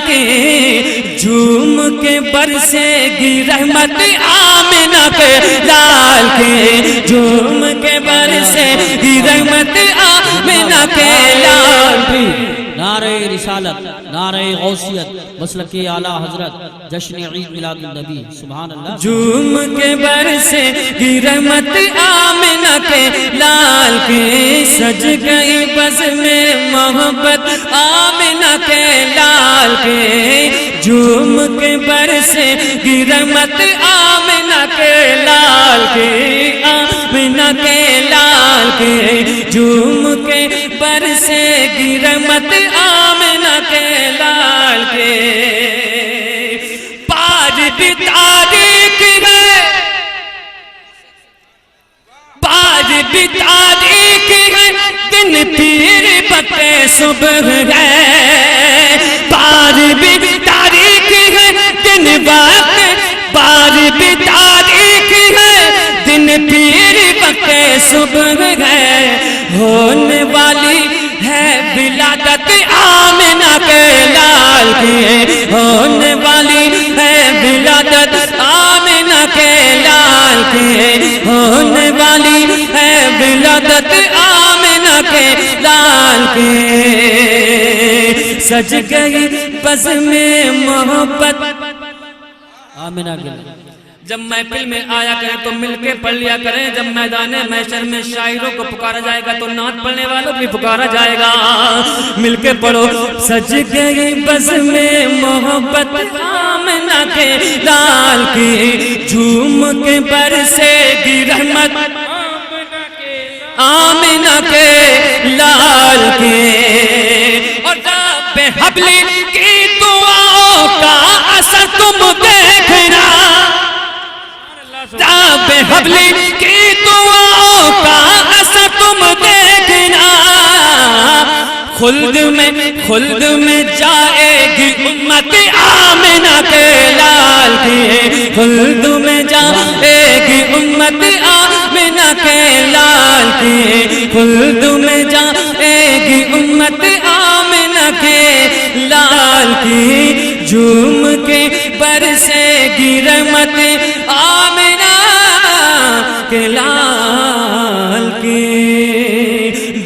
کی جھوم کے برسے گی رحمت آمنہ کے لال کی جھوم کے برسے گی رحمت آمنہ کے لال کی نعرہ رسالت، نعرہ غوثیت، مسلک اعلیٰ حضرت، جشن عید میلاد النبی، سبحان اللہ۔ جھوم کے برسے گی رحمت آمنہ کے لال کی سج گئی بز میں محبت آمنہ کے لال کے جھوم کے برسے گی رحمت آمنہ کے لال کے آمنہ کے لال کے جھوم کے برسے گی رحمت آمنہ کے لال کے پاج بھی تاریخ ہے پاج بھی تاریخ ہے دن پیر بکے صبح ہے پاج بھی تاریخ ہے دن بکے پاج بھی تاریخ ہے دن پیر بکے صبح ہے ہونے والی ہے ولادت آمنہ کے لال کی ہونے والی ہے ولادت آمنہ کے لال کی ہونے والی ہے ولادت آمنہ کے لال کی سج گئی بز میں محبت آمنہ کے لال۔ جب محفل میں آیا کریں تو مل کے پڑھ لیا کریں، جب میدان محشر میں شاعروں کو پکارا جائے گا تو نعت پڑھنے والوں بھی پکارا جائے گا، مل کے پڑھو۔ سج گئی بز میں محبت آمنہ کے لال کی جھوم کے برسے گی رحمت آمنہ کے لال کی اور رب حبلی کی دعاؤں کا اثر تم دیکھنا رب حبلی کی دعاؤں کا اثر تم دیکھنا خلد میں جائے گی امت آمنہ کے لال کی خلد میں جائے گی امت آمنہ کے لال کی خلد میں جائے گی امت آمنہ کے لال کی جھوم کے برسے گی رحمت آمنہ کے لال کی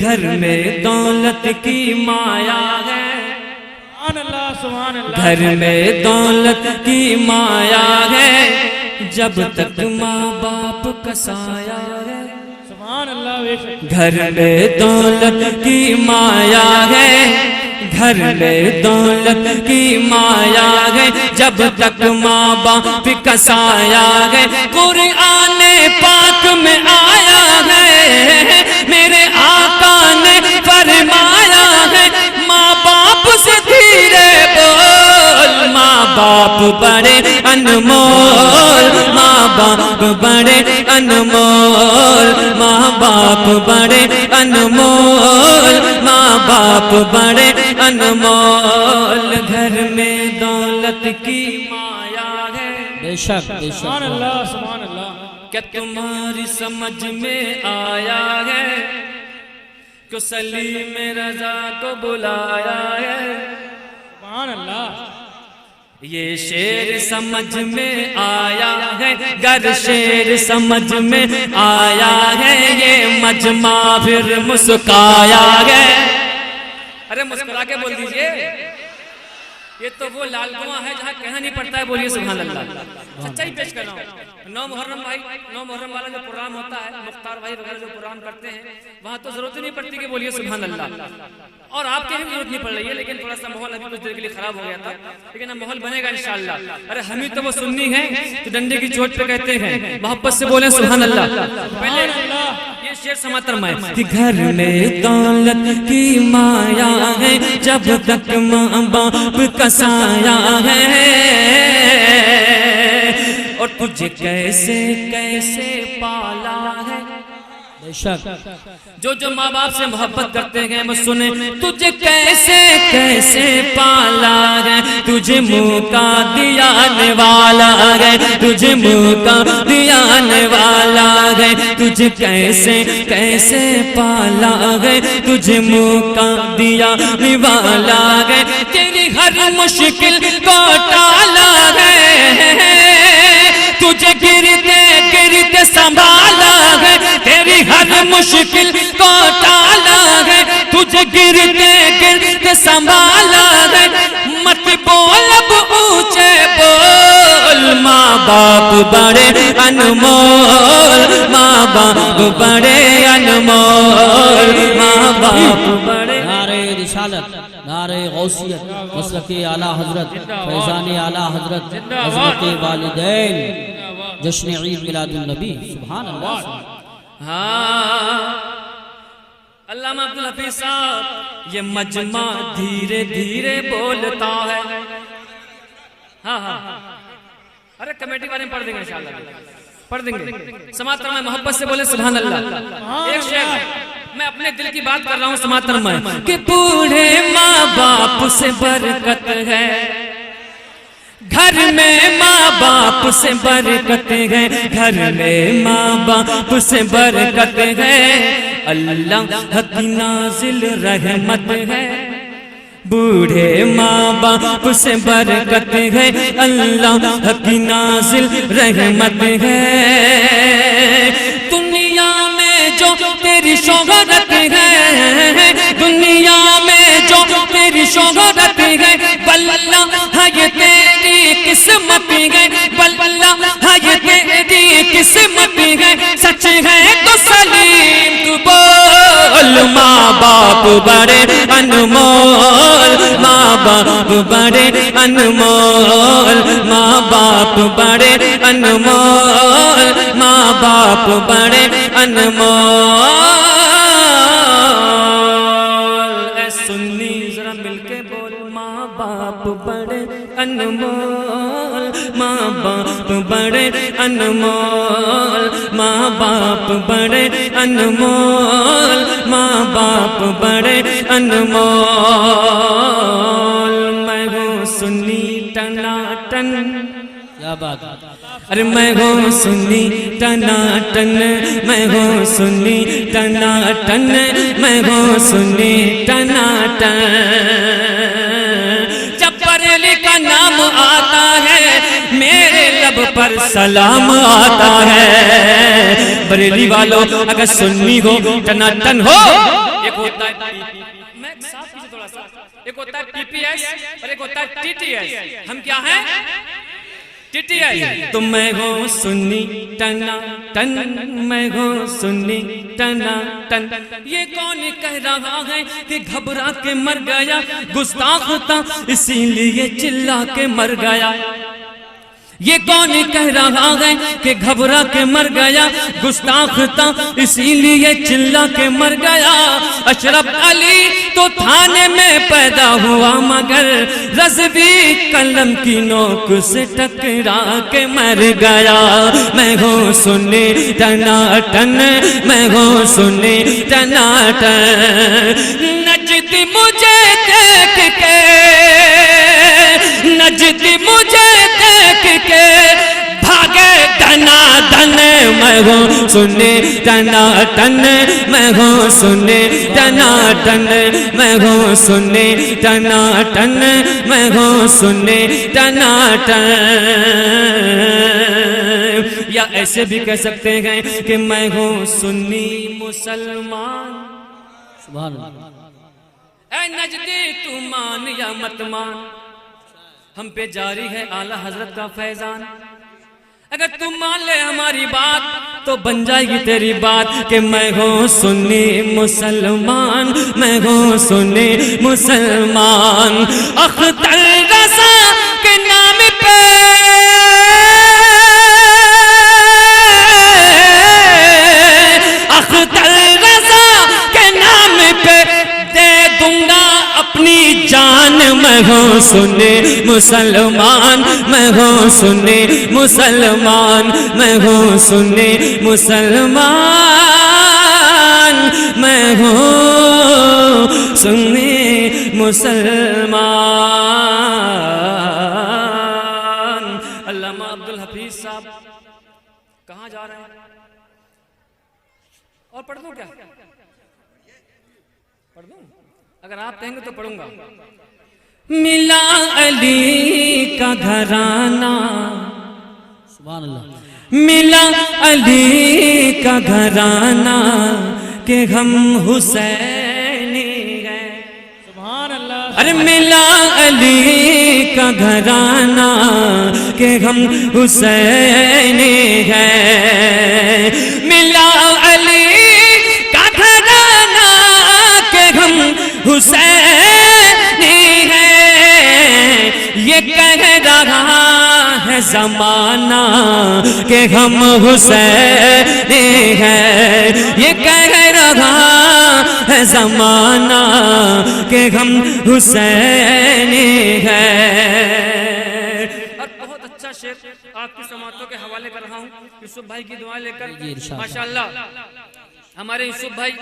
گھر میں دولت کی مایا ہے گھر میں دولت کی مایا ہے جب تک ماں باپ کا سایہ ہے گھر میں دولت کی مایا ہے گھر میں دولت کی مایا ہے جب تک ماں باپ کا سایہ ہے قرآن پاک میں آیا ہے میرے آقا نے فرمایا ہے ماں باپ سے دھیرے بول ماں باپ بڑے انمول ماں باپ بڑے انمول ماں باپ بڑے انمول ماں باپ بڑے انمول گھر میں دولت کی مایا ہے بے شک بے شک سبحان اللہ سبحان اللہ۔ کیا تمہاری سمجھ میں آیا ہے کہ سلیم رضا کو بلایا ہے سبحان اللہ۔ یہ شعر سمجھ میں آیا ہے گر شعر سمجھ میں آیا ہے یہ مجمع پھر مسکایا ہے ارے مسکرا کے بول دیجئے یہ تو وہ لال کنواں ہے جہاں کہنا نہیں پڑتا ہے بولیے سبحان اللہ سچائی پیش کر رہا ہوں 9 محرم بھائی 9 محرم والا جو پروگرام ہوتا ہے مختار بھائی وغیرہ جو پروگرام کرتے ہیں وہاں تو ضرورت نہیں پڑتی کہ بولیے سبحان اللہ اور آپ کے بھی ضرورت نہیں پڑ رہی ہے لیکن تھوڑا سا ماحول ابھی کچھ دیر کے لیے خراب ہو گیا تھا لیکن اب ماحول بنے گا انشاءاللہ ارے ہم ہی تو وہ سنی ہیں تو ڈنڈے کی چوٹ پہ کہتے ہیں محبت سے بولیں سبحان اللہ پہلے یہ شعر سماعت فرمائیں کہ گھر میں دولت کی مایا ہے جب تک ماں باپ کا سایہ ہے اور تجھے کیسے کیسے پالا ہے بے شک جو ماں باپ سے محبت کرتے ہیں وہ سنیں تجھے کیسے کیسے پالا ہے تجھے منہ کا دیانے والا ہے تجھے منہ کا دیانے والا ہے تجھے کیسے کیسے پالا ہے تجھے منہ کا دیانے والا ہے تیری ہر ہر مشکل کو ٹالا ہے تجھے گرتے گرتے سنبھالا ہے تیری ہر مشکل کو ٹالا ہے تجھے گرتے گرتے سنبھالا ہے مت بول اب اونچے بول ماں باپ بڑے انمول ماں باپ بڑے انمول ماں باپ بڑے نعرہ رسالت نعرہ غوثیت مسلک اعلیٰ حضرت فیضان اعلیٰ حضرت حضرت والدین جشن عید میلاد النبی سبحان اللہ ہاں علامہ عبدالحفیظ صاحب یہ مجمع دھیرے دھیرے بولتا ہے ہاں ہاں ارے کمیٹی والے پڑھ دیں گے انشاءاللہ پڑھ دیں گے سماعت فرمائیں محبت سے بولے سبحان اللہ ایک شعر میں اپنے دل کی بات کر رہا ہوں سماعت فرمائیں کہ بوڑھے ماں باپ سے برکت ہے گھر میں ماں باپ سے برکت ہے گھر میں ماں باپ سے برکت ہے اللہ کی نازل رحمت ہے بوڑھے ماں باپ سے برکت ہے اللہ کی نازل رحمت ہے دنیا میں جو تیری شہرت ہے دنیا میں جو تیری شہرت ہے واللہ ہے یہ تیری قسمت ہے واللہ ہے یہ تیری قسمت ہے سچ ہے تو سلیم تو بول ماں باپ بڑے انمول ماں باپ بڑے انمول ماں باپ بڑے انمول ماں باپ بڑے انمول اے سنی ذرا مل کے بول ماں باپ بڑے انمول ماں باپ بڑے انمول ماں باپ بڑے انمول ماں باپ بڑے انمول میں ہوں سنی ٹناٹن کیا بات ارے میں ہوں سنی ٹناٹن میں ہوں سنی ٹناٹن میں ہوں سنی ٹناٹن جب بریلی کا نام آتا ہے میرے لب پر سلام آتا ہے بریلی والوں اگر سنی ہو ٹناٹن ہو ایک ہوتا ہے میں صاف کیجئے تھوڑا سا ایک ہوتا ہے پی پی ایس اور ایک ہوتا ہے ٹی ٹی ایس ہم کیا ہیں ٹی ٹی ایس تو میں ہوں سنی ٹناٹن میں ہوں سنی ٹناٹن یہ کون کہہ رہا ہے کہ گھبرا کے مر گیا گستاخ تھا اسی لیے چلا کے مر گیا یہ کون کہہ رہا ہے کہ گھبرا کے مر گیا گستاخ تھا اسی لیے چلا کے مر گیا اشرف علی تو تھانے میں پیدا ہوا مگر رضوی قلم کی نوک سے ٹکرا کے مر گیا میں ہوں سنی ٹناٹن میں ہوں سنی ٹناٹن نجد مجھے دیکھ کے نجد مجھے دیکھ کے بھاگے دنا دن میں ہوں سنی ٹناٹن میں ہوں سنی ٹناٹن میں ہوں سنی ٹناٹن میں ہوں سنی ٹناٹن یا ایسے بھی کہہ سکتے ہیں کہ میں ہوں سنی مسلمان سبحان اللہ اے نجدی تو مان یا مت مان ہم پہ جاری ہے اعلیٰ حضرت کا فیضان اگر تم مان لے ہماری بات تو بن جائے گی تیری بات کہ میں ہوں سنی مسلمان میں ہوں سنی مسلمان اختر رضا کے نام پہ اختر رضا کے نام پہ دے دوں گا اپنی جان میں ہوں سنی مسلمان میں ہوں سنی مسلمان میں ہوں سنی مسلمان میں ہوں سنی مسلمان علامہ عبدالحفیظ صاحب کہاں جا رہے ہیں اور پڑھ دوں کیا پڑھ دوں اگر آپ کہیں گے تو پڑھوں گا ملا علی کا گھرانہ سبحان اللہ ملا علی کا گھرانہ کہ ہم حسینی ہیں سبحان اللہ ارے ملا علی کا گھرانہ کہ ہم حسینی ہیں ملا علی کا گھرانہ کہ ہم حسینی ہیں یہ کہہ رہا ہے زمانہ کہ ہم حسینی ہیں یہ کہہ رہا ہے زمانہ کہ ہم حسینی ہیں اور بہت اچھا شعر آپ کی سماعتوں کے حوالے کر رہا ہوں یوسف بھائی کی دعائیں لے کر ماشاءاللہ ہمارے یوسف بھائی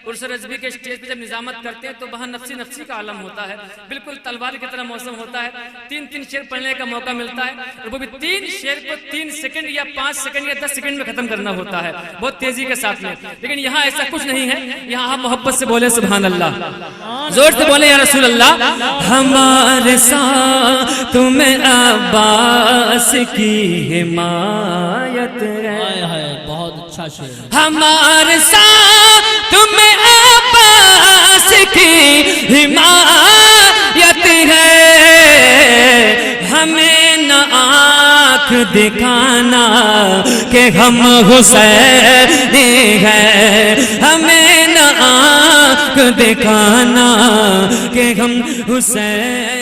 عرس رضوی کے اسٹیج پہ جب نظامت کرتے ہیں تو وہاں نفسی نفسی کا عالم ہوتا ہے بالکل تلوار کی طرح موسم ہوتا ہے 3 شعر پڑھنے کا موقع ملتا ہے اور وہ بھی 3 شعر کو 3 سیکنڈ یا 5 سیکنڈ یا 10 سیکنڈ میں ختم کرنا ہوتا ہے بہت تیزی کے ساتھ میں لیکن یہاں ایسا کچھ نہیں ہے یہاں آپ محبت سے بولے سبحان اللہ زور سے بولے یا رسول اللہ ہمارے ساتھ تمہیں عباس کی حمایت ہے بہت اچھا شعر ہمارے ساتھ تمہیں عباس کی حمایت ہے ہمیں نہ آنکھ دکھانا کہ ہم حسینی ہیں ہمیں نہ آنکھ دکھانا کہ ہم حسین